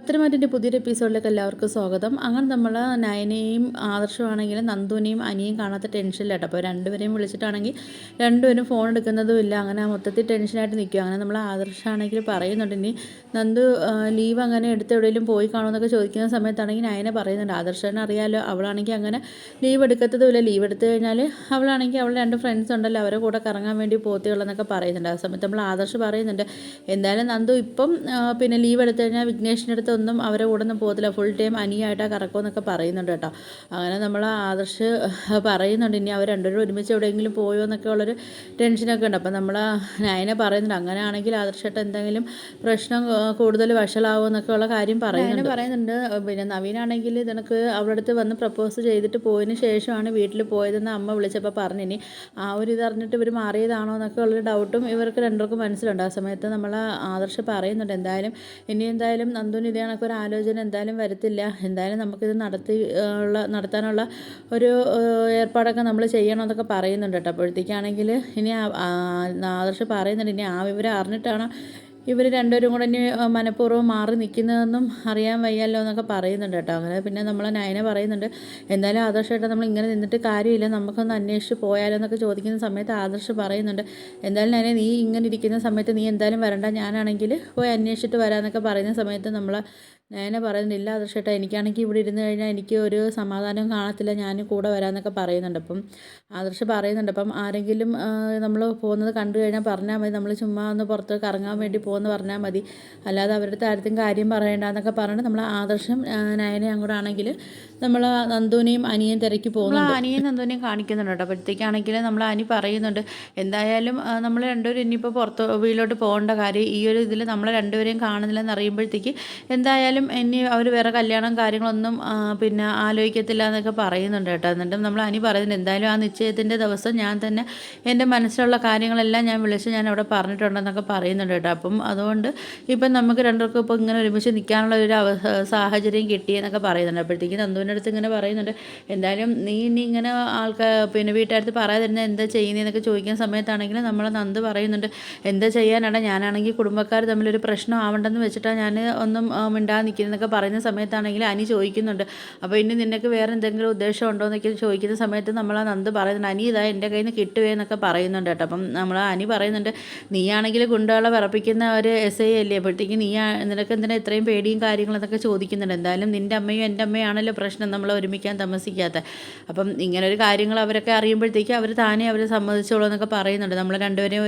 പത്തരമാറ്റിൻ്റെ പുതിയൊരു എപ്പിസോഡിലേക്ക് എല്ലാവർക്കും സ്വാഗതം. അങ്ങനെ നമ്മൾ നയനയും ആദർശമാണെങ്കിലും നന്ദുവിനെയും അനിയും കാണാത്ത ടെൻഷനിലാട്ടോ. അപ്പോൾ രണ്ടുപേരെയും വിളിച്ചിട്ടാണെങ്കിൽ രണ്ടുപേരും ഫോൺ എടുക്കുന്നതുമില്ല. അങ്ങനെ മൊത്തത്തിൽ ടെൻഷനായിട്ട് നിൽക്കും. അങ്ങനെ നമ്മൾ ആദർശമാണെങ്കിൽ പറയുന്നുണ്ട് ഇനി നന്ദു ലീവ് അങ്ങനെ എടുത്ത് എവിടെയെങ്കിലും പോയി കാണുമെന്നൊക്കെ ചോദിക്കുന്ന സമയത്താണെങ്കിൽ നയനെ പറയുന്നുണ്ട്. ആദർശനെ അറിയാമല്ലോ, അവളാണെങ്കിൽ അങ്ങനെ ലീവ് എടുക്കത്തതുമില്ല. ലീവ് എടുത്തു കഴിഞ്ഞാൽ അവളാണെങ്കിൽ അവളുടെ രണ്ട് ഫ്രണ്ട്സ് ഉണ്ടല്ലോ, അവരെ കൂടെ കറങ്ങാൻ വേണ്ടി പോത്തേയുള്ളതെന്നൊക്കെ പറയുന്നുണ്ട്. ആ സമയത്ത് നമ്മൾ ആദർശ് പറയുന്നുണ്ട് എന്തായാലും നന്ദു ഇപ്പം പിന്നെ ലീവ് എടുത്തു കഴിഞ്ഞാൽ വിഘ്നേഷിൻ്റെ അടുത്തൊന്നും അവരെ കൂടെ ഒന്നും പോകത്തില്ല, ഫുൾ ടൈം അനിയായിട്ടാണ് കറക്കുമെന്നൊക്കെ പറയുന്നുണ്ട് കേട്ടോ. അങ്ങനെ നമ്മൾ ആദർശ് പറയുന്നുണ്ട് ഇനി അവർ രണ്ടുപേരും ഒരുമിച്ച് എവിടെയെങ്കിലും പോയോ എന്നൊക്കെ ഉള്ളൊരു ടെൻഷനൊക്കെ ഉണ്ട്. അപ്പം നമ്മൾ നയനെ പറയുന്നുണ്ട് അങ്ങനെയാണെങ്കിൽ ആദർശമായിട്ട് എന്തെങ്കിലും പ്രശ്നം കൂടുതൽ വഷളാവും എന്നൊക്കെ ഉള്ള കാര്യം പറയുന്നുണ്ട്. പിന്നെ നവീനാണെങ്കിൽ ഇതിനക്ക് അവളുടെ അടുത്ത് വന്ന് പ്രപ്പോസ് ചെയ്തിട്ട് പോയതിന് ശേഷമാണ് വീട്ടിൽ പോയതെന്ന് അമ്മ വിളിച്ചപ്പോൾ പറഞ്ഞു. ഇനി ആ ഒരു ഇതറിഞ്ഞിട്ട് ഇവർ മാറിയതാണോ എന്നൊക്കെ ഉള്ളൊരു ഡൗട്ടും ഇവർക്ക് രണ്ടുപേർക്കും മനസ്സിലുണ്ട്. ആ സമയത്ത് നമ്മൾ ആദർശ് പറയുന്നുണ്ട് എന്തായാലും നന്ദുവിന് ഇതേ കണക്കൊരു ആലോചന എന്തായാലും വരത്തില്ല, എന്തായാലും നമുക്കിത് നടത്താനുള്ള ഒരു ഏർപ്പാടൊക്കെ നമ്മൾ ചെയ്യണമെന്നൊക്കെ പറയുന്നുണ്ട് കേട്ടോ. അപ്പോഴത്തേക്കാണെങ്കിൽ ഇനി ആദർശ് പറയുന്നുണ്ട് ഇനി ആ വിവരം അറിഞ്ഞിട്ടാണ് ഇവർ രണ്ടുപേരും കൂടെ ഇനി മനഃപൂർവ്വം മാറി നിൽക്കുന്നതെന്നും അറിയാൻ വയ്യല്ലോ എന്നൊക്കെ പറയുന്നുണ്ട് കേട്ടോ. അങ്ങനെ പിന്നെ നമ്മൾ നയനെ പറയുന്നുണ്ട് എന്തായാലും ആദർശമായിട്ട് നമ്മൾ ഇങ്ങനെ നിന്നിട്ട് കാര്യമില്ല, നമുക്കൊന്ന് അന്വേഷിച്ച് പോയാലോ എന്നൊക്കെ ചോദിക്കുന്ന സമയത്ത് ആദർശ് പറയുന്നുണ്ട് എന്തായാലും നയനെ നീ ഇങ്ങനെ ഇരിക്കുന്ന സമയത്ത് നീ എന്തായാലും വരണ്ട, ഞാനാണെങ്കിൽ പോയി അന്വേഷിച്ചിട്ട് വരാമെന്നൊക്കെ പറയുന്ന സമയത്ത് നമ്മൾ നയനെ പറയുന്നില്ല ആദർശേട്ടാ, എനിക്കാണെങ്കിൽ ഇവിടെ ഇരുന്ന് കഴിഞ്ഞാൽ എനിക്ക് ഒരു സമാധാനം കാണത്തില്ല, ഞാൻ കൂടെ വരാമെന്നൊക്കെ പറയുന്നുണ്ട്. അപ്പം ആദർശ് പറയുന്നുണ്ട് അപ്പം ആരെങ്കിലും നമ്മൾ പോകുന്നത് കണ്ടു കഴിഞ്ഞാൽ പറഞ്ഞാൽ മതി, നമ്മൾ ചുമ്മാ ഒന്ന് പുറത്ത് കറങ്ങാൻ വേണ്ടി പോകുമെന്ന് പറഞ്ഞാൽ മതി, അല്ലാതെ അവരുടെ അടുത്ത് ആർക്കും കാര്യം പറയേണ്ടെന്നൊക്കെ പറഞ്ഞിട്ട് നമ്മൾ ആദർശം നയനെ അങ്ങോട്ടാണെങ്കിൽ നമ്മൾ നന്ദുവിനെയും അനിയും തിരക്കി പോകുന്നുണ്ട്. അനിയും നന്ദുവിനെയും കാണിക്കുന്നുണ്ട് കേട്ടോ. അപ്പോഴത്തേക്കാണെങ്കിൽ നമ്മൾ അനി പറയുന്നുണ്ട് എന്തായാലും നമ്മൾ രണ്ടുപേരും ഇനിയിപ്പോൾ പുറത്ത് വീട്ടിലോട്ട് പോകേണ്ട കാര്യം ഈ ഒരു ഇതിൽ നമ്മൾ രണ്ടുപേരെയും കാണുന്നില്ലെന്ന് അറിയുമ്പോഴത്തേക്ക് എന്തായാലും ഇനി അവർ വേറെ കല്യാണം കാര്യങ്ങളൊന്നും പിന്നെ ആലോചിക്കത്തില്ല എന്നൊക്കെ പറയുന്നുണ്ട് കേട്ടോ. എന്നിട്ടും നമ്മൾ അനി പറയുന്നുണ്ട് എന്തായാലും ആ നിശ്ചയത്തിൻ്റെ ദിവസം ഞാൻ തന്നെ എൻ്റെ മനസ്സിലുള്ള കാര്യങ്ങളെല്ലാം ഞാൻ ഞാൻ അവിടെ പറഞ്ഞിട്ടുണ്ടെന്നൊക്കെ പറയുന്നുണ്ട് കേട്ടോ. അപ്പം അതുകൊണ്ട് ഇപ്പം നമുക്ക് രണ്ടുപേർക്കും ഇപ്പോൾ ഇങ്ങനെ ഒരുമിച്ച് നിൽക്കാനുള്ള ഒരു സാഹചര്യം കിട്ടിയെന്നൊക്കെ പറയുന്നുണ്ട്. അപ്പോഴത്തേക്ക് നന്ദുവിൻ്റെ അടുത്ത് ഇങ്ങനെ പറയുന്നുണ്ട് എന്തായാലും നീ ഇനി ഇങ്ങനെ പിന്നെ വീട്ടുകാരത്ത് പറയാതിരുന്ന എന്താ ചെയ്യുന്നതെന്നൊക്കെ ചോദിക്കുന്ന സമയത്താണെങ്കിൽ നമ്മൾ നന്ദു പറയുന്നുണ്ട് എന്താ ചെയ്യാനാണ്, ഞാനാണെങ്കിൽ കുടുംബക്കാർ തമ്മിലൊരു പ്രശ്നം ആവണ്ടെന്ന് വെച്ചിട്ടാണ് ഞാൻ ഒന്നും മിണ്ടാതെ നിൽക്കുന്നതൊക്കെ പറയുന്ന സമയത്താണെങ്കിൽ അനി ചോദിക്കുന്നുണ്ട് അപ്പോൾ ഇനി നിനക്ക് വേറെ എന്തെങ്കിലും ഉദ്ദേശം ഉണ്ടോ എന്നൊക്കെ ചോദിക്കുന്ന സമയത്ത് നമ്മൾ ആ നന്ദു പറയുന്നുണ്ട് അനി ഇതാ എൻ്റെ കയ്യിൽ നിന്ന് കിട്ടുവേ എന്നൊക്കെ പറയുന്നുണ്ട് കേട്ടോ. അപ്പം നമ്മൾ അനി പറയുന്നുണ്ട് നീയാണെങ്കിൽ ഗുണ്ടകളെ വിറപ്പിക്കുന്ന ഒരു SI അല്ലേ, അപ്പോഴത്തേക്ക് നിനക്ക് എന്തിനാ ഇത്രയും പേടിയും കാര്യങ്ങളെന്നൊക്കെ ചോദിക്കുന്നുണ്ട്. എന്തായാലും നിൻ്റെ അമ്മയും എൻ്റെ അമ്മയാണല്ലോ പ്രശ്നം, നമ്മൾ ഒരുമിക്കാൻ താമസിക്കാത്ത, അപ്പം ഇങ്ങനൊരു കാര്യങ്ങൾ അവരൊക്കെ അറിയുമ്പോഴത്തേക്ക് അവർ താനേ അവർ സമ്മതിച്ചോളൂ എന്നൊക്കെ പറയുന്നുണ്ട്. നമ്മൾ രണ്ടുപേരെയും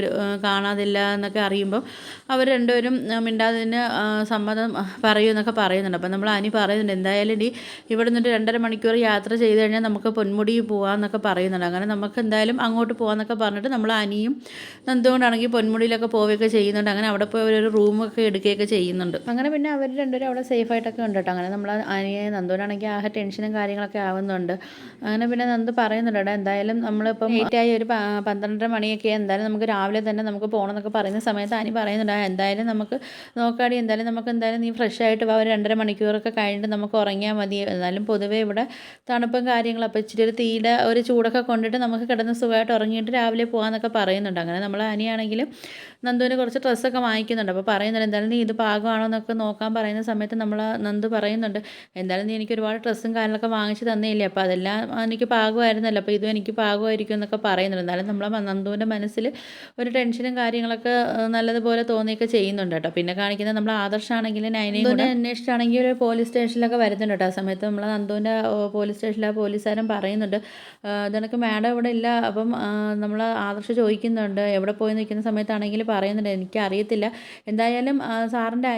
കാണാതില്ല എന്നൊക്കെ അറിയുമ്പോൾ അവർ രണ്ടുപേരും മിണ്ടാതിന് സമ്മതം പറയുമെന്നൊക്കെ പറയുന്നുണ്ട്. അപ്പം നമ്മൾ അനി പറയുന്നുണ്ട് എന്തായാലും ഇവിടെ നിന്നിട്ട് 2.5 മണിക്കൂർ യാത്ര ചെയ്ത് കഴിഞ്ഞാൽ നമുക്ക് പൊന്മുടി പോകാമെന്നൊക്കെ പറയുന്നുണ്ട്. അങ്ങനെ നമുക്ക് എന്തായാലും അങ്ങോട്ട് പോകാമെന്നൊക്കെ പറഞ്ഞിട്ട് നമ്മൾ അനിയും നന്ദുകൊണ്ടാണെങ്കിൽ പൊന്മുടിയിലൊക്കെ പോവുകയൊക്കെ ചെയ്യുന്നുണ്ട്. അങ്ങനെ അവിടെ പോയി അവരൊരു റൂമൊക്കെ എടുക്കുകയൊക്കെ ചെയ്യുന്നുണ്ട്. അങ്ങനെ പിന്നെ അവർ രണ്ടുപേരും അവിടെ സേഫായിട്ടൊക്കെ ഉണ്ട് കേട്ടോ. അങ്ങനെ നമ്മൾ അനിയെ നന്ദുവിനാണെങ്കിൽ ആ ടെൻഷനും കാര്യങ്ങളൊക്കെ ആവുന്നുണ്ട്. അങ്ങനെ പിന്നെ നന്ദു പറയുന്നുണ്ട് എന്തായാലും നമ്മളിപ്പം ലേറ്റായി ഒരു 12.5 മണിയൊക്കെ എന്തായാലും നമുക്ക് രാവിലെ തന്നെ നമുക്ക് പോകണം എന്നൊക്കെ പറയുന്ന സമയത്ത് അനി പറയുന്നുണ്ട് എന്തായാലും നമുക്ക് നോക്കാടി, എന്തായാലും നീ ഫ്രഷ് ആയിട്ട് ഒരു 2.5 മണിക്കൂറൊക്കെ കഴിഞ്ഞിട്ട് നമുക്ക് ഉറങ്ങിയാൽ മതി, എന്നാലും പൊതുവേ ഇവിടെ തണുപ്പും കാര്യങ്ങളും അപ്പോൾ ഇച്ചിരി ഒരു തീയുടെ ഒരു ചൂടൊക്കെ കൊണ്ടിട്ട് നമുക്ക് കിടന്ന് സുഖമായിട്ട് ഉറങ്ങിയിട്ട് രാവിലെ പോകാമെന്നൊക്കെ പറയുന്നുണ്ട്. അങ്ങനെ നമ്മൾ അനിയാണെങ്കിലും നന്ദുവിന് കുറച്ച് ഡ്രസ്സൊക്കെ വാങ്ങിക്കുന്നുണ്ട്. അപ്പോൾ പറയുന്നുണ്ട് എന്തായാലും നീ ഇത് പാകമാണോ എന്നൊക്കെ നോക്കാൻ പറയുന്ന സമയത്ത് നമ്മൾ നന്ദു പറയുന്നുണ്ട് എന്തായാലും നീ എനിക്ക് ഒരുപാട് ഡ്രസ്സും കാര്യങ്ങളൊക്കെ വാങ്ങിച്ച് തന്നില്ലേ, അപ്പോൾ അതെല്ലാം എനിക്ക് പാകമായിരുന്നല്ലോ, അപ്പോൾ ഇതും എനിക്ക് പാകമായിരിക്കും എന്നൊക്കെ പറയുന്നുണ്ട്. എന്നാലും നമ്മൾ നന്ദുവിൻ്റെ മനസ്സിൽ ഒരു ടെൻഷനും കാര്യങ്ങളൊക്കെ നല്ലതുപോലെ തോന്നിയൊക്കെ ചെയ്യുന്നുണ്ട് കേട്ടോ. പിന്നെ കാണിക്കുന്നത് നമ്മൾ ആദർശാണെങ്കിൽ നയനെയും കൂടെ അന്വേഷിച്ചാണെങ്കിൽ ഒരു പോലീസ് സ്റ്റേഷനിലൊക്കെ വരുന്നുണ്ട് കേട്ടോ. ആ സമയത്ത് നമ്മൾ നന്ദുവിൻ്റെ പോലീസ് സ്റ്റേഷനിൽ ആ പോലീസുകാരൻ പറയുന്നുണ്ട് ഇതെനിക്ക് മാഡം ഇവിടെ ഇല്ല. അപ്പം നമ്മൾ ആദർശ് ചോദിക്കുന്നുണ്ട് എവിടെ പോയി നിൽക്കുന്ന സമയത്താണെങ്കിൽ പറയുന്നുണ്ട് എനിക്കറിയത്തില്ല, എന്തായാലും സാറിൻ്റെ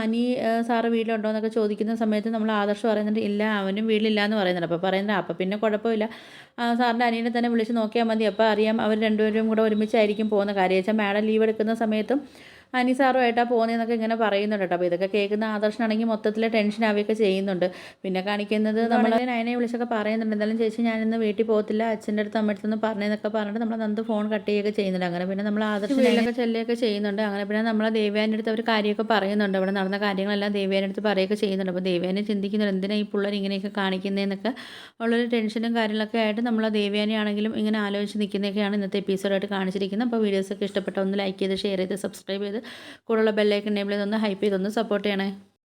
അനി സാറ് വീട്ടിലുണ്ടോ എന്നൊക്കെ ചോദിക്കുന്ന സമയത്ത് നമ്മൾ ആദർശ് പറയുന്നുണ്ട് ഇല്ല അവനും വീട്ടിലില്ല എന്ന് പറയുന്നുണ്ട്. അപ്പോൾ പറയുന്നത് അപ്പോൾ പിന്നെ കുഴപ്പമില്ല, സാറിൻ്റെ അനിയനെ തന്നെ വിളിച്ച് നോക്കിയാൽ മതി, അപ്പോൾ അറിയാം അവർ രണ്ടുപേരും കൂടെ ഒരുമിച്ചായിരിക്കും പോകുന്ന കാര്യം വെച്ചാൽ മാഡം ലീവ് എടുക്കുന്ന സമയത്തും അനി സാറുമായിട്ടാണ് പോകുന്നതെന്നൊക്കെ ഇങ്ങനെ പറയുന്നുണ്ട് കേട്ടോ. അപ്പോൾ ഇതൊക്കെ കേൾക്കുന്ന ആദർശനാണെങ്കിൽ മൊത്തത്തിൽ ടെൻഷൻ ആവുകയൊക്കെ ചെയ്യുന്നുണ്ട്. പിന്നെ കാണിക്കുന്നത് നമ്മൾ നയനെ വിളിച്ചൊക്കെ പറയുന്നുണ്ട് എന്തായാലും ചേച്ചി ഞാനിന്ന് വീട്ടിൽ പോകത്തില്ല, അച്ഛൻ്റെ അടുത്ത് അമ്മയുടെ അടുത്ത് പറഞ്ഞതെന്നൊക്കെ പറഞ്ഞിട്ട് നമ്മൾ നന്ദു ഫോൺ കട്ട് ചെയ്യുകയൊക്കെ ചെയ്യുന്നുണ്ട്. അങ്ങനെ പിന്നെ നമ്മൾ ആദർശ് വീട്ടിലൊക്കെ ചെല്ലുകയൊക്കെ ചെയ്യുന്നുണ്ട്. അങ്ങനെ പിന്നെ നമ്മൾ ദേവ്യാൻ്റെ അടുത്ത് അവർ കാര്യമൊക്കെ പറയുന്നുണ്ട്, അവിടെ നടന്ന കാര്യങ്ങളെല്ലാം ദേവ്യാൻ്റെ അടുത്ത് പറയുകയൊക്കെ ചെയ്യുന്നുണ്ട്. അപ്പോൾ ദേവ്യാനെ ചിന്തിക്കുന്നുണ്ട് എന്തിനാണ് ഈ പിള്ളേർ ഇങ്ങനെയൊക്കെ കാണിക്കുന്നതെന്നൊക്കെ ഉള്ളൊരു ടെൻഷനും കാര്യങ്ങളൊക്കെ ആയിട്ട് നമ്മൾ ദേവ്യാനെ ആണെങ്കിലും ഇങ്ങനെ ആലോചിച്ച് നിൽക്കുന്നതൊക്കെയാണ് ഇന്നത്തെ എപ്പിസോഡായിട്ട് കാണിച്ചിരിക്കുന്നത്. അപ്പോൾ വീഡിയോസൊക്കെ ഇഷ്ടപ്പെട്ട ഒന്ന് ലൈക്ക് ചെയ്ത് ഷെയർ ചെയ്ത് സബ്സ്ക്രൈബ് ചെയ്ത് കൂടുതലുള്ള ബെല്ലൈക്കൺ എനേബിൾ ചെയ്തൊന്ന് ഹൈപ്പ് ചെയ്തൊന്ന് സപ്പോർട്ട് ചെയ്യണേ.